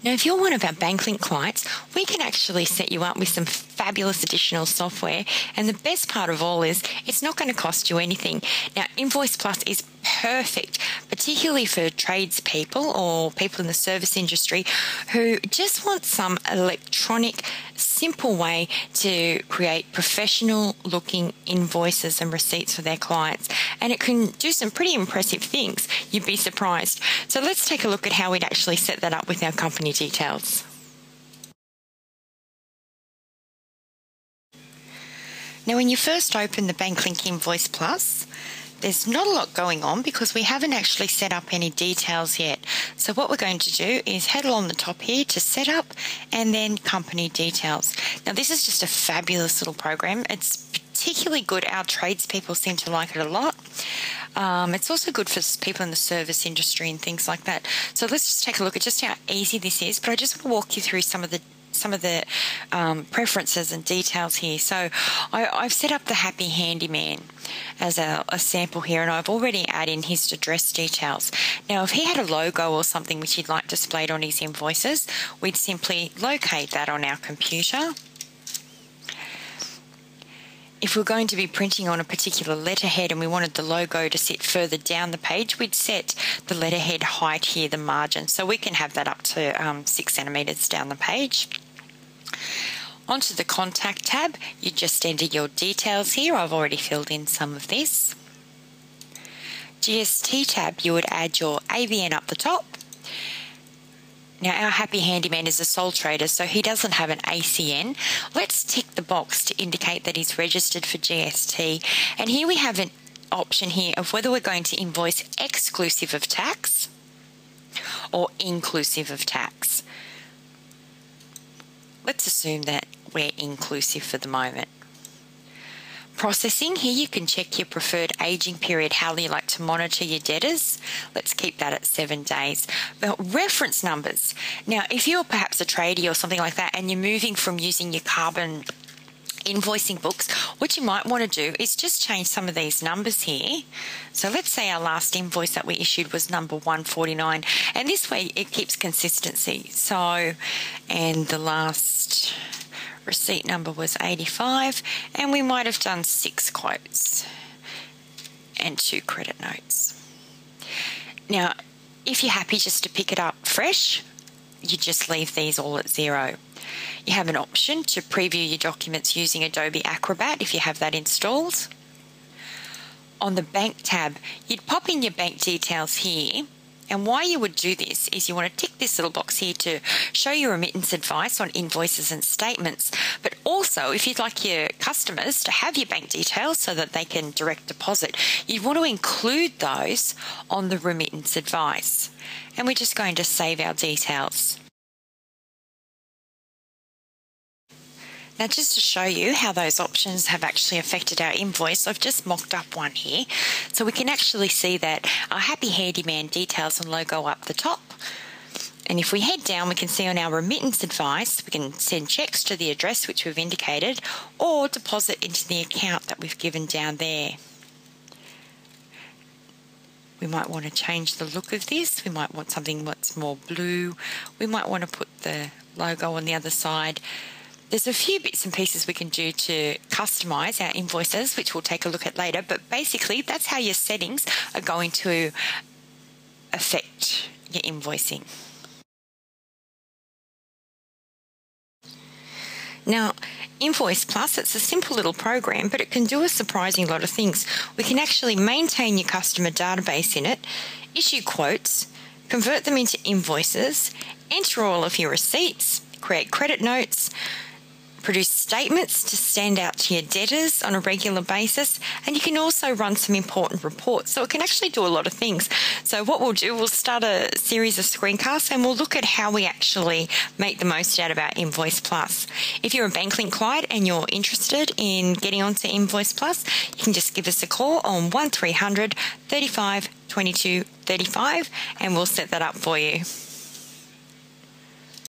Now, if you're one of our Banklink clients, we can actually set you up with some fabulous additional software. And the best part of all is it's not going to cost you anything. Now, Invoice Plus is perfect, particularly for tradespeople or people in the service industry who just want some electronic, simple way to create professional looking invoices and receipts for their clients. And it can do some pretty impressive things. You'd be surprised. So let's take a look at how we'd actually set that up with our company details. Now, when you first open the Banklink Invoice Plus, there's not a lot going on because we haven't actually set up any details yet. So what we're going to do is head along the top here to setup and then company details. Now, this is just a fabulous little program. It's particularly good. Our tradespeople seem to like it a lot. It's also good for people in the service industry and things like that. So let's just take a look at just how easy this is. But I just want to walk you through some of the preferences and details here. So I've set up the Happy Handyman as a sample here, and I've already added in his address details. Now, if he had a logo or something which he'd like displayed on his invoices, we'd simply locate that on our computer. If we're going to be printing on a particular letterhead and we wanted the logo to sit further down the page, we'd set the letterhead height here, the margin. So we can have that up to 6 centimetres down the page. Onto the Contact tab, you just enter your details here. I've already filled in some of this. GST tab, you would add your ABN up the top. Now, our Happy Handyman is a sole trader, so he doesn't have an ACN. Let's tick the box to indicate that he's registered for GST. And here we have an option here of whether we're going to invoice exclusive of tax or inclusive of tax. Let's assume that we're inclusive for the moment. Processing, here you can check your preferred aging period, how you like to monitor your debtors. Let's keep that at 7 days. But reference numbers. Now, if you're perhaps a tradie or something like that and you're moving from using your carbon invoicing books, what you might want to do is just change some of these numbers here. So let's say our last invoice that we issued was number 149, and this way it keeps consistency. So, and the last receipt number was 85, and we might have done 6 quotes and 2 credit notes. Now, if you're happy just to pick it up fresh, you just leave these all at 0. You have an option to preview your documents using Adobe Acrobat if you have that installed. On the Bank tab, you'd pop in your bank details here. And why you would do this is you want to tick this little box here to show your remittance advice on invoices and statements. But also, if you'd like your customers to have your bank details so that they can direct deposit, you'd want to include those on the remittance advice. And we're just going to save our details. Now, just to show you how those options have actually affected our invoice, I've just mocked up one here. So we can actually see that our Happy Handyman details and logo up the top. And if we head down, we can see on our remittance advice, we can send checks to the address which we've indicated or deposit into the account that we've given down there. We might want to change the look of this. We might want something that's more blue. We might want to put the logo on the other side. There's a few bits and pieces we can do to customise our invoices, which we'll take a look at later, but basically that's how your settings are going to affect your invoicing. Now, Invoice Plus, it's a simple little program, but it can do a surprising lot of things. We can actually maintain your customer database in it, issue quotes, convert them into invoices, enter all of your receipts, create credit notes, produce statements to send out to your debtors on a regular basis, and you can also run some important reports. So it can actually do a lot of things. So what we'll do, we'll start a series of screencasts and we'll look at how we actually make the most out of our Invoice Plus. If you're a Banklink client and you're interested in getting onto Invoice Plus, you can just give us a call on 1300 35 22 35 and we'll set that up for you.